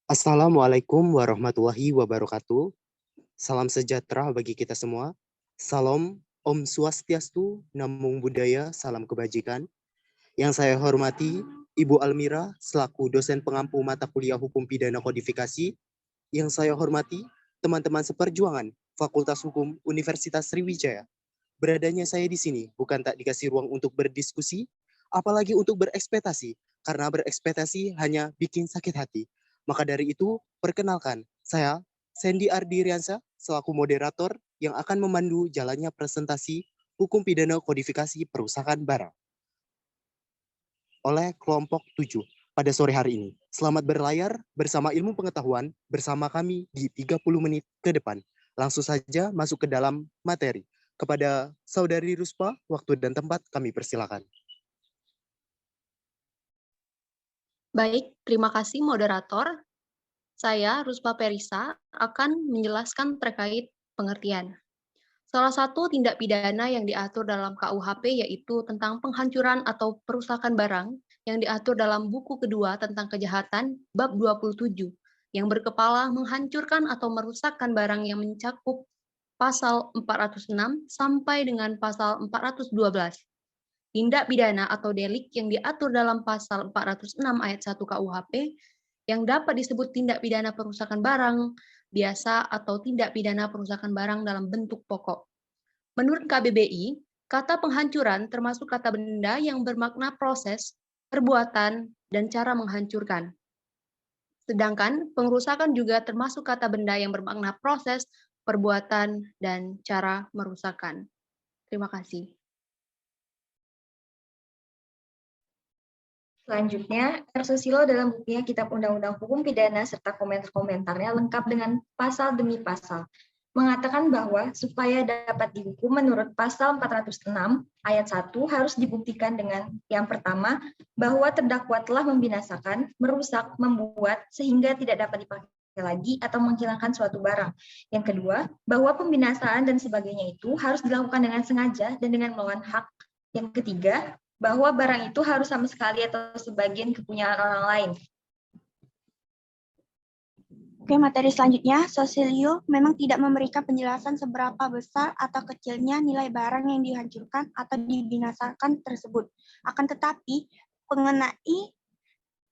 Assalamualaikum warahmatullahi wabarakatuh. Salam sejahtera bagi kita semua. Salam Om Swastiastu, Namo Buddhaya, salam kebajikan. Yang saya hormati Ibu Almira selaku dosen pengampu mata kuliah Hukum Pidana Kodifikasi. Yang saya hormati teman-teman seperjuangan Fakultas Hukum Universitas Sriwijaya. Beradanya saya di sini bukan tak dikasih ruang untuk berdiskusi, apalagi untuk berekspektasi, karena berekspektasi hanya bikin sakit hati. Maka dari itu, perkenalkan, saya Sandy Ardiriansa selaku moderator yang akan memandu jalannya presentasi Hukum Pidana Kodifikasi Perusahaan Barang oleh kelompok 7 pada sore hari ini. Selamat berlayar bersama ilmu pengetahuan bersama kami di 30 menit ke depan. Langsung saja masuk ke dalam materi. Kepada Saudari Ruspa, waktu dan tempat kami persilakan. Baik, terima kasih moderator. Saya, Ruspa Perisa, akan menjelaskan terkait pengertian. Salah satu tindak pidana yang diatur dalam KUHP yaitu tentang penghancuran atau perusakan barang yang diatur dalam buku kedua tentang kejahatan bab 27 yang berkepala menghancurkan atau merusakkan barang yang mencakup pasal 406 sampai dengan pasal 412. Tindak pidana atau delik yang diatur dalam pasal 406 ayat 1 KUHP yang dapat disebut tindak pidana perusakan barang biasa atau tindak pidana perusakan barang dalam bentuk pokok. Menurut KBBI, kata penghancuran termasuk kata benda yang bermakna proses, perbuatan, dan cara menghancurkan. Sedangkan pengerusakan juga termasuk kata benda yang bermakna proses, perbuatan, dan cara merusakkan. Terima kasih. Selanjutnya, R. Susilo dalam bukunya Kitab Undang-Undang Hukum Pidana serta komentar-komentarnya lengkap dengan pasal demi pasal, mengatakan bahwa supaya dapat dihukum menurut pasal 406 ayat 1 harus dibuktikan dengan yang pertama, bahwa terdakwa telah membinasakan, merusak, membuat, sehingga tidak dapat dipakai lagi atau menghilangkan suatu barang. Yang kedua, bahwa pembinasaan dan sebagainya itu harus dilakukan dengan sengaja dan dengan melawan hak. Yang ketiga, bahwa barang itu harus sama sekali atau sebagian kepunyaan orang lain. Oke, materi selanjutnya, Sosilio memang tidak memberikan penjelasan seberapa besar atau kecilnya nilai barang yang dihancurkan atau dibinasakan tersebut. Akan tetapi, mengenai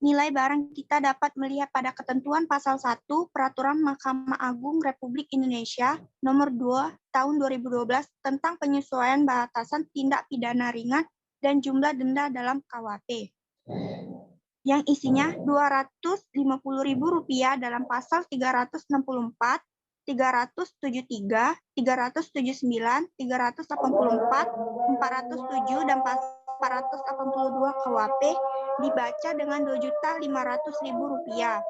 nilai barang kita dapat melihat pada ketentuan pasal 1 Peraturan Mahkamah Agung Republik Indonesia nomor 2 tahun 2012 tentang penyesuaian batasan tindak pidana ringan dan jumlah denda dalam KUHP, yang isinya Rp250.000 dalam pasal 364, 373, 379, 384, 407, dan pasal 482 KUHP dibaca dengan Rp2.500.000.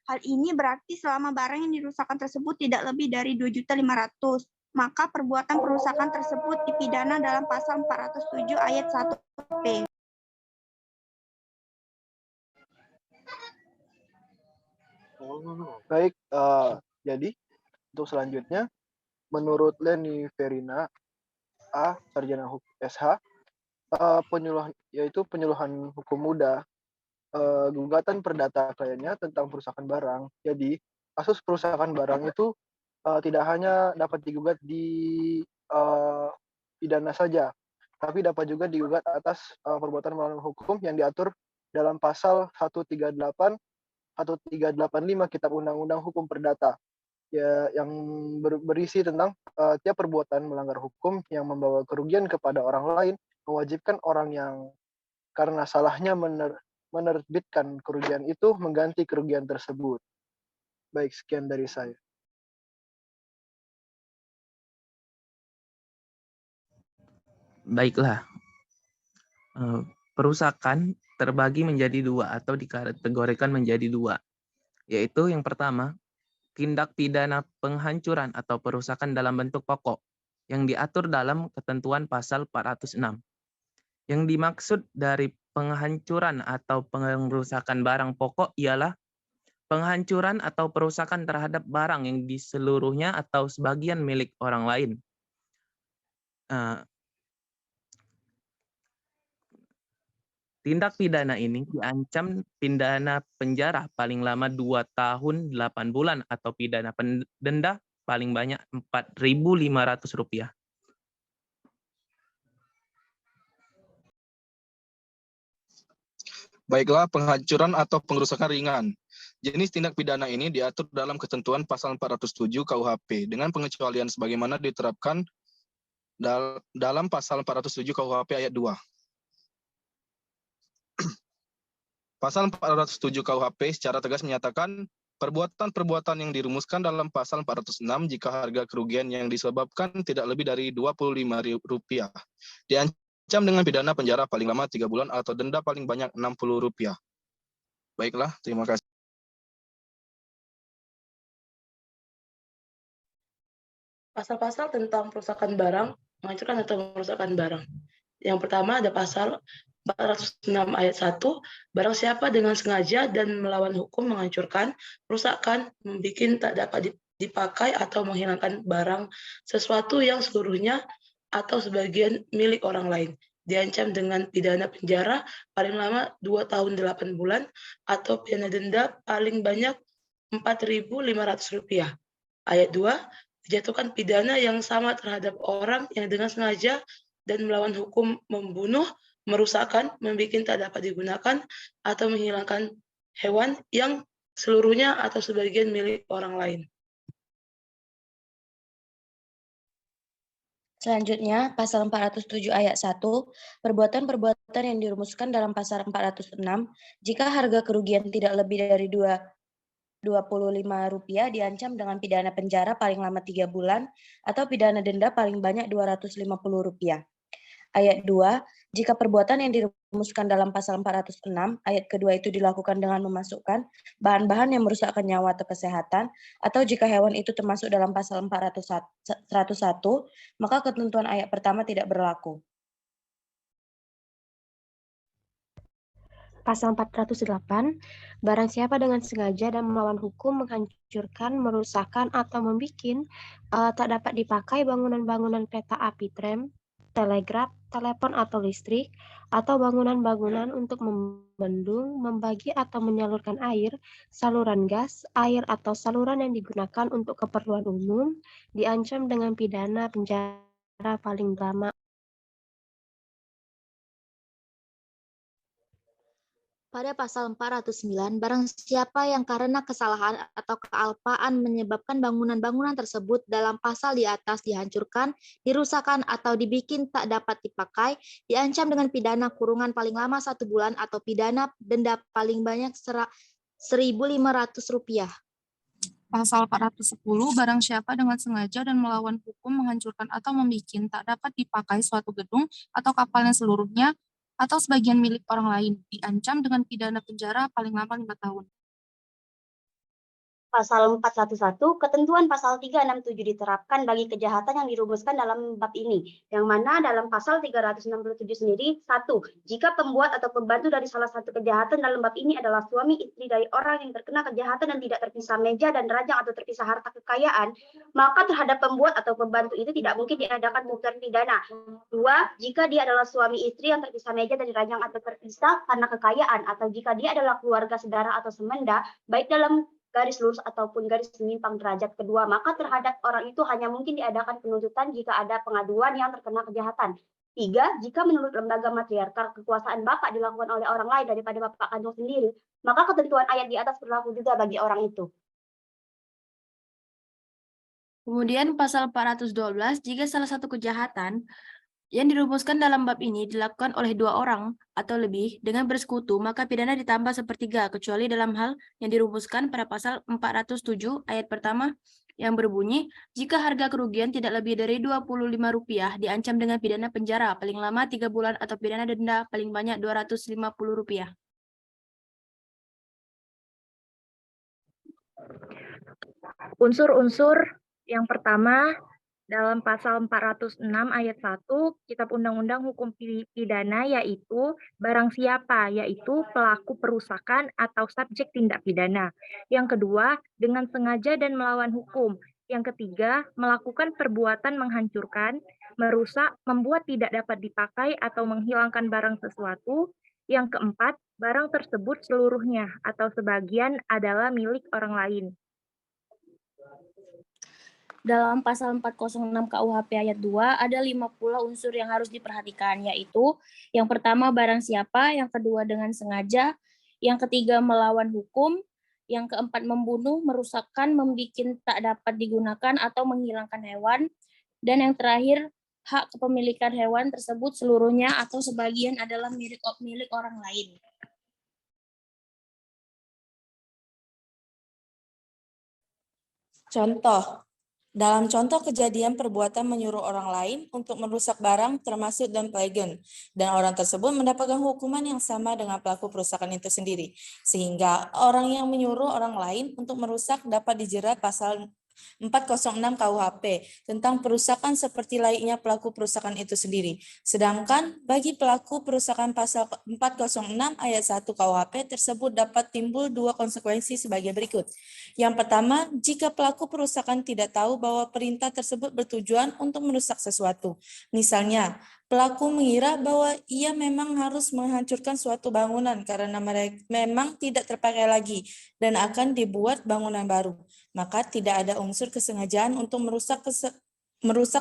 Hal ini berarti selama barang yang dirusakkan tersebut tidak lebih dari Rp2.500.000, maka perbuatan perusakan tersebut dipidana dalam pasal 407 ayat 1 P. Baik, jadi untuk selanjutnya, menurut Leni Verina A, Sarjana Hukum SH, penyuluhan hukum muda, gugatan perdata kliennya tentang perusakan barang. Jadi kasus perusakan barang itu tidak hanya dapat digugat di pidana saja, tapi dapat juga digugat atas perbuatan melawan hukum yang diatur dalam pasal 138 atau 385 Kitab Undang-Undang Hukum Perdata, ya, yang berisi tentang tiap perbuatan melanggar hukum yang membawa kerugian kepada orang lain mewajibkan orang yang karena salahnya menerbitkan kerugian itu mengganti kerugian tersebut. Baik, sekian dari saya. Baiklah, perusakan terbagi menjadi dua atau dikategorikan menjadi dua, yaitu yang pertama, tindak pidana penghancuran atau perusakan dalam bentuk pokok yang diatur dalam ketentuan pasal 406. Yang dimaksud dari penghancuran atau pengerusakan barang pokok ialah penghancuran atau perusakan terhadap barang yang di seluruhnya atau sebagian milik orang lain. Tindak pidana ini diancam pidana penjara paling lama 2 tahun 8 bulan atau pidana denda paling banyak Rp4.500. Baiklah, penghancuran atau pengrusakan ringan. Jenis tindak pidana ini diatur dalam ketentuan pasal 407 KUHP dengan pengecualian sebagaimana diterapkan dalam pasal 407 KUHP ayat 2. Pasal 407 KUHP secara tegas menyatakan perbuatan-perbuatan yang dirumuskan dalam pasal 406 jika harga kerugian yang disebabkan tidak lebih dari Rp25 diancam dengan pidana penjara paling lama 3 bulan atau denda paling banyak Rp60. Baiklah, terima kasih. Pasal-pasal tentang perusakan barang, menghancurkan atau merusakkan barang. Yang pertama ada pasal 406 ayat 1, barang siapa dengan sengaja dan melawan hukum menghancurkan, merusakkan, membuat tak dapat dipakai atau menghilangkan barang sesuatu yang seluruhnya atau sebagian milik orang lain, diancam dengan pidana penjara paling lama 2 tahun 8 bulan atau pidana denda paling banyak Rp4.500. Ayat 2, dijatuhkan pidana yang sama terhadap orang yang dengan sengaja dan melawan hukum membunuh, merusakkan, membuat tak dapat digunakan, atau menghilangkan hewan yang seluruhnya atau sebagian milik orang lain. Selanjutnya, pasal 407 ayat 1, perbuatan-perbuatan yang dirumuskan dalam pasal 406, jika harga kerugian tidak lebih dari Rp25 diancam dengan pidana penjara paling lama 3 bulan atau pidana denda paling banyak Rp250. Ayat 2, jika perbuatan yang dirumuskan dalam pasal 406, ayat kedua itu dilakukan dengan memasukkan bahan-bahan yang merusakkan nyawa atau kesehatan, atau jika hewan itu termasuk dalam pasal 401, maka ketentuan ayat pertama tidak berlaku. Pasal 408, barang siapa dengan sengaja dan melawan hukum menghancurkan, merusakkan, atau membuat tak dapat dipakai bangunan-bangunan kereta api, tram, telegraf, telepon atau listrik, atau bangunan-bangunan untuk membendung, membagi atau menyalurkan air, saluran gas, air atau saluran yang digunakan untuk keperluan umum, diancam dengan pidana penjara paling lama. Pada pasal 409, barang siapa yang karena kesalahan atau kealpaan menyebabkan bangunan-bangunan tersebut dalam pasal di atas dihancurkan, dirusakkan, atau dibikin tak dapat dipakai, diancam dengan pidana kurungan paling lama 1 bulan atau pidana denda paling banyak Rp1.500. Pasal 410, barang siapa dengan sengaja dan melawan hukum menghancurkan atau membikin tak dapat dipakai suatu gedung atau kapal yang seluruhnya atau sebagian milik orang lain, diancam dengan pidana penjara paling lama 5 tahun. Pasal 411, ketentuan pasal 367 diterapkan bagi kejahatan yang dirumuskan dalam bab ini, yang mana dalam pasal 367 sendiri, 1. Jika pembuat atau pembantu dari salah satu kejahatan dalam bab ini adalah suami istri dari orang yang terkena kejahatan dan tidak terpisah meja dan ranjang atau terpisah harta kekayaan, maka terhadap pembuat atau pembantu itu tidak mungkin diadakan pembuatan pidana. 2. Jika dia adalah suami istri yang terpisah meja dari ranjang atau terpisah karena kekayaan, atau jika dia adalah keluarga saudara atau semenda, baik dalam garis lurus ataupun garis menyimpang derajat kedua, maka terhadap orang itu hanya mungkin diadakan penuntutan jika ada pengaduan yang terkena kejahatan. 3. Jika menurut lembaga matriarkal kekuasaan bapak dilakukan oleh orang lain daripada bapak kandung sendiri, maka ketentuan ayat di atas berlaku juga bagi orang itu. Kemudian pasal 412, jika salah satu kejahatan yang dirumuskan dalam bab ini dilakukan oleh 2 orang atau lebih dengan bersekutu, maka pidana ditambah 1/3, kecuali dalam hal yang dirumuskan pada pasal 407 ayat pertama yang berbunyi, jika harga kerugian tidak lebih dari Rp25, diancam dengan pidana penjara paling lama 3 bulan atau pidana denda paling banyak Rp250. Unsur-unsur yang pertama, dalam pasal 406 ayat 1 Kitab Undang-Undang Hukum Pidana, yaitu barang siapa, yaitu pelaku perusakan atau subjek tindak pidana. Yang kedua, dengan sengaja dan melawan hukum. Yang ketiga, melakukan perbuatan menghancurkan, merusak, membuat tidak dapat dipakai atau menghilangkan barang sesuatu. Yang keempat, barang tersebut seluruhnya atau sebagian adalah milik orang lain. Dalam pasal 406 KUHP ayat 2 ada 5 pula unsur yang harus diperhatikan, yaitu yang pertama barang siapa, yang kedua dengan sengaja, yang ketiga melawan hukum, yang keempat membunuh, merusakkan, membikin tak dapat digunakan atau menghilangkan hewan, dan yang terakhir hak kepemilikan hewan tersebut seluruhnya atau sebagian adalah milik orang lain. Contoh, dalam contoh kejadian perbuatan menyuruh orang lain untuk merusak barang termasuk dan plagen, dan orang tersebut mendapatkan hukuman yang sama dengan pelaku perusakan itu sendiri, sehingga orang yang menyuruh orang lain untuk merusak dapat dijerat pasal 406 KUHP tentang perusakan seperti layaknya pelaku perusakan itu sendiri. Sedangkan bagi pelaku perusakan pasal 406 ayat 1 KUHP tersebut dapat timbul dua konsekuensi sebagai berikut. Yang pertama, jika pelaku perusakan tidak tahu bahwa perintah tersebut bertujuan untuk merusak sesuatu. Misalnya, pelaku mengira bahwa ia memang harus menghancurkan suatu bangunan karena mereka memang tidak terpakai lagi dan akan dibuat bangunan baru. Maka tidak ada unsur kesengajaan untuk merusak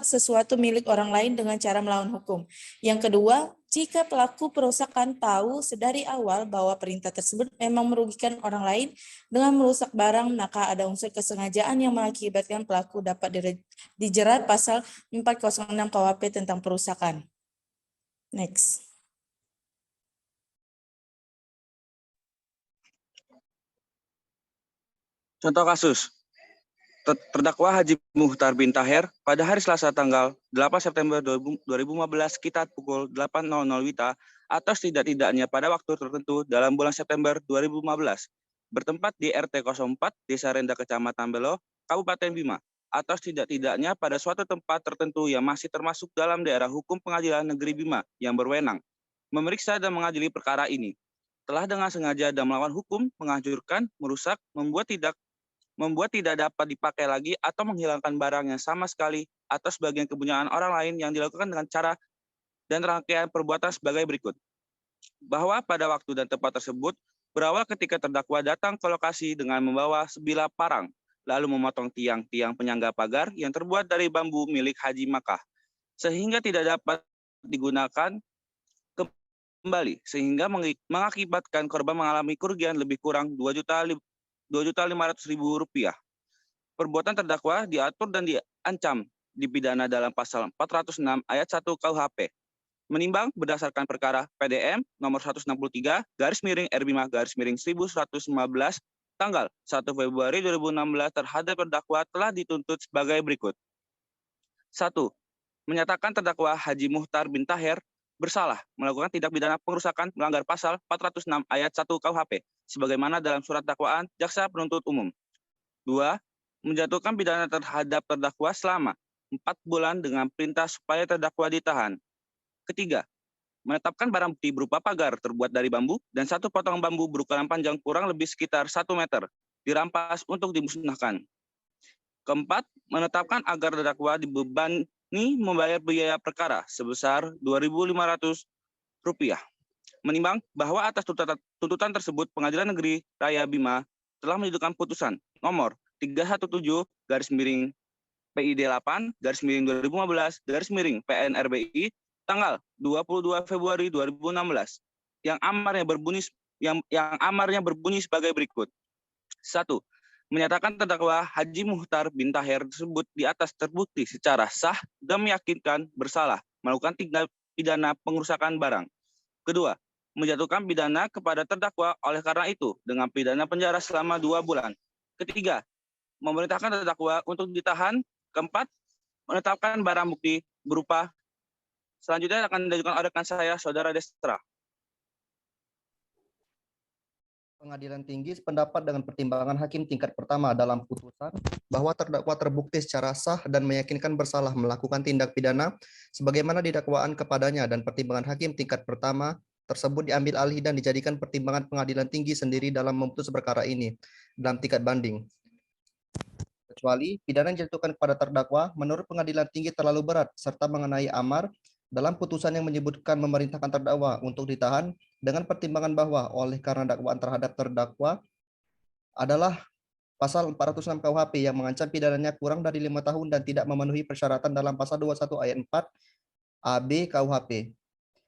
sesuatu milik orang lain dengan cara melawan hukum. Yang kedua, jika pelaku perusakan tahu sedari awal bahwa perintah tersebut memang merugikan orang lain dengan merusak barang, maka ada unsur kesengajaan yang mengakibatkan pelaku dapat dijerat pasal 406 KUHP tentang perusakan. Next. Contoh kasus. Terdakwa Haji Muhtar bin Taher pada hari Selasa tanggal 8 September 2015 sekitar pukul 8.00 WITA atau setidak-tidaknya pada waktu tertentu dalam bulan September 2015 bertempat di RT 04 Desa Renda Kecamatan Belo, Kabupaten Bima atau setidak-tidaknya pada suatu tempat tertentu yang masih termasuk dalam daerah hukum Pengadilan Negeri Bima yang berwenang memeriksa dan mengadili perkara ini. Telah dengan sengaja dan melawan hukum, menghancurkan, merusak, membuat tidak dapat dipakai lagi atau menghilangkan barang yang sama sekali atau sebagian kepunyaan orang lain yang dilakukan dengan cara dan rangkaian perbuatan sebagai berikut. Bahwa pada waktu dan tempat tersebut berawal ketika terdakwa datang ke lokasi dengan membawa sebilah parang, lalu memotong tiang-tiang penyangga pagar yang terbuat dari bambu milik Haji Makkah, sehingga tidak dapat digunakan kembali, sehingga mengakibatkan korban mengalami kerugian lebih kurang Rp2.500.000. Perbuatan terdakwa diatur dan diancam dipidana dalam pasal 406 ayat 1 KUHP. Menimbang berdasarkan perkara PDM nomor 163/R5/1115 tanggal 1 Februari 2016 terhadap terdakwa telah dituntut sebagai berikut. 1. Menyatakan terdakwa Haji Muhtar bin Taher bersalah melakukan tindak pidana pengerusakan melanggar pasal 406 ayat 1 KUHP sebagaimana dalam surat dakwaan jaksa penuntut umum. 2. Menjatuhkan pidana terhadap terdakwa selama 4 bulan dengan perintah supaya terdakwa ditahan. Ketiga, menetapkan barang bukti berupa pagar terbuat dari bambu dan satu potong bambu berukuran panjang kurang lebih sekitar 1 meter dirampas untuk dimusnahkan. Keempat, menetapkan agar terdakwa dibebani membayar biaya perkara sebesar Rp2.500. Menimbang bahwa atas tuntutan tersebut Pengadilan Negeri Raya Bima telah menjatuhkan putusan nomor 317/PD8/2015/PNRBI tanggal 22 Februari 2016 yang amarnya berbunyi sebagai berikut. 1. Menyatakan terdakwa Haji Muhtar bin Taher tersebut di atas terbukti secara sah dan meyakinkan bersalah melakukan tindak pidana pengerusakan barang. Kedua, menjatuhkan pidana kepada terdakwa oleh karena itu dengan pidana penjara selama 2 bulan. Ketiga, memerintahkan terdakwa untuk ditahan. Keempat, menetapkan barang bukti berupa selanjutnya akan diajukan oleh rekan saya, Saudara Destra. Pengadilan Tinggi sependapat dengan pertimbangan hakim tingkat pertama dalam putusan bahwa terdakwa terbukti secara sah dan meyakinkan bersalah melakukan tindak pidana sebagaimana didakwaan kepadanya dan pertimbangan hakim tingkat pertama tersebut diambil alih dan dijadikan pertimbangan Pengadilan Tinggi sendiri dalam memutus perkara ini dalam tingkat banding. Kecuali pidana yang dijatuhkan kepada terdakwa menurut Pengadilan Tinggi terlalu berat serta mengenai amar dalam putusan yang menyebutkan memerintahkan terdakwa untuk ditahan dengan pertimbangan bahwa oleh karena dakwaan terhadap terdakwa adalah pasal 406 KUHP yang mengancam pidananya kurang dari 5 tahun dan tidak memenuhi persyaratan dalam pasal 21 ayat 4 AB KUHP.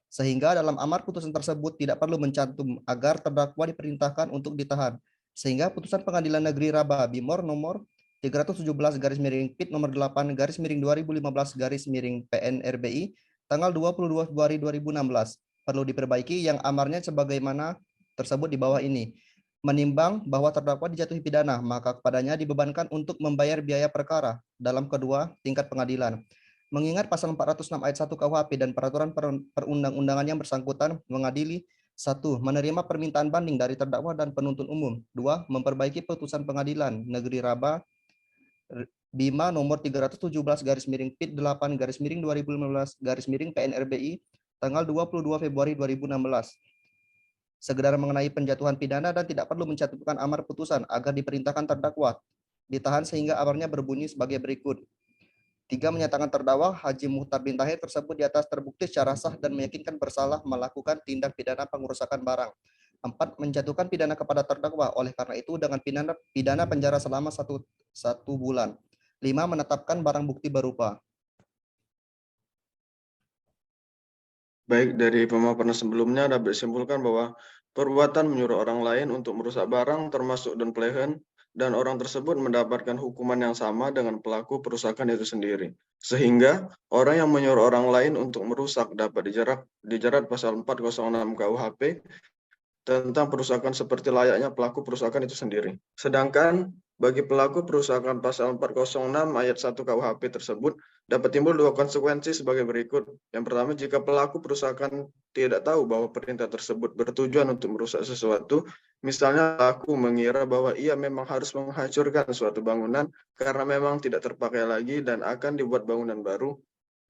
Sehingga dalam amar putusan tersebut tidak perlu mencantum agar terdakwa diperintahkan untuk ditahan. Sehingga putusan Pengadilan Negeri Raba Bimor nomor 317/PIT nomor 8/2015/PN-RBI tanggal 22 Februari 2016 perlu diperbaiki yang amarnya sebagaimana tersebut di bawah ini. Menimbang bahwa terdakwa dijatuhi pidana, maka kepadanya dibebankan untuk membayar biaya perkara dalam kedua tingkat pengadilan. Mengingat pasal 406 ayat 1 KUHP dan peraturan perundang-undangan yang bersangkutan mengadili 1. Menerima permintaan banding dari terdakwa dan penuntut umum. 2. Memperbaiki putusan Pengadilan Negeri Raba Bima nomor 317/PIT 8/2015/PN-RBI tanggal 22 Februari 2016. Segera mengenai penjatuhan pidana dan tidak perlu mencantumkan amar putusan agar diperintahkan terdakwa ditahan sehingga amarnya berbunyi sebagai berikut. 3. Menyatakan terdakwa Haji Muhtar bin Tahir tersebut di atas terbukti secara sah dan meyakinkan bersalah melakukan tindak pidana pengerusakan barang. 4. Menjatuhkan pidana kepada terdakwa oleh karena itu dengan pidana penjara selama 1 bulan. 5. Menetapkan barang bukti berupa. Baik, dari pemaparan sebelumnya dapat disimpulkan bahwa perbuatan menyuruh orang lain untuk merusak barang termasuk dan pelehen dan orang tersebut mendapatkan hukuman yang sama dengan pelaku perusakan itu sendiri. Sehingga orang yang menyuruh orang lain untuk merusak dapat dijerat pasal 406 KUHP tentang perusakan seperti layaknya pelaku perusakan itu sendiri. Sedangkan bagi pelaku perusakan pasal 406 ayat 1 KUHP tersebut dapat timbul 2 konsekuensi sebagai berikut. Yang pertama, jika pelaku perusakan tidak tahu bahwa perintah tersebut bertujuan untuk merusak sesuatu, misalnya pelaku mengira bahwa ia memang harus menghancurkan suatu bangunan karena memang tidak terpakai lagi dan akan dibuat bangunan baru,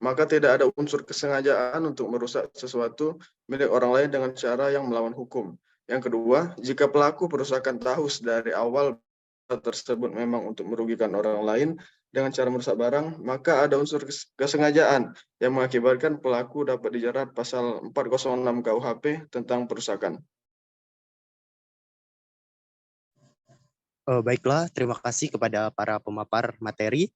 maka tidak ada unsur kesengajaan untuk merusak sesuatu milik orang lain dengan cara yang melawan hukum. Yang kedua, jika pelaku perusakan tahu dari awal tersebut memang untuk merugikan orang lain dengan cara merusak barang, maka ada unsur kesengajaan yang mengakibatkan pelaku dapat dijerat pasal 406 KUHP tentang perusakan. Baiklah, terima kasih kepada para pemapar materi.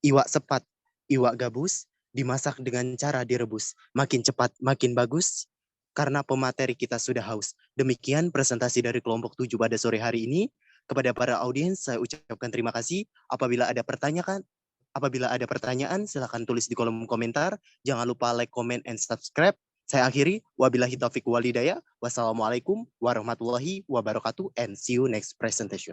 Iwak sepat, iwak gabus, dimasak dengan cara direbus. Makin cepat, makin bagus, karena pemateri kita sudah haus. Demikian presentasi dari kelompok 7 pada sore hari ini. Kepada para audiens, saya ucapkan terima kasih. Apabila ada pertanyaan, silakan tulis di kolom komentar. Jangan lupa like, comment, and subscribe. Saya akhiri. Wabillahi taufiq wal hidayah. Wassalamualaikum warahmatullahi wabarakatuh. And see you next presentation.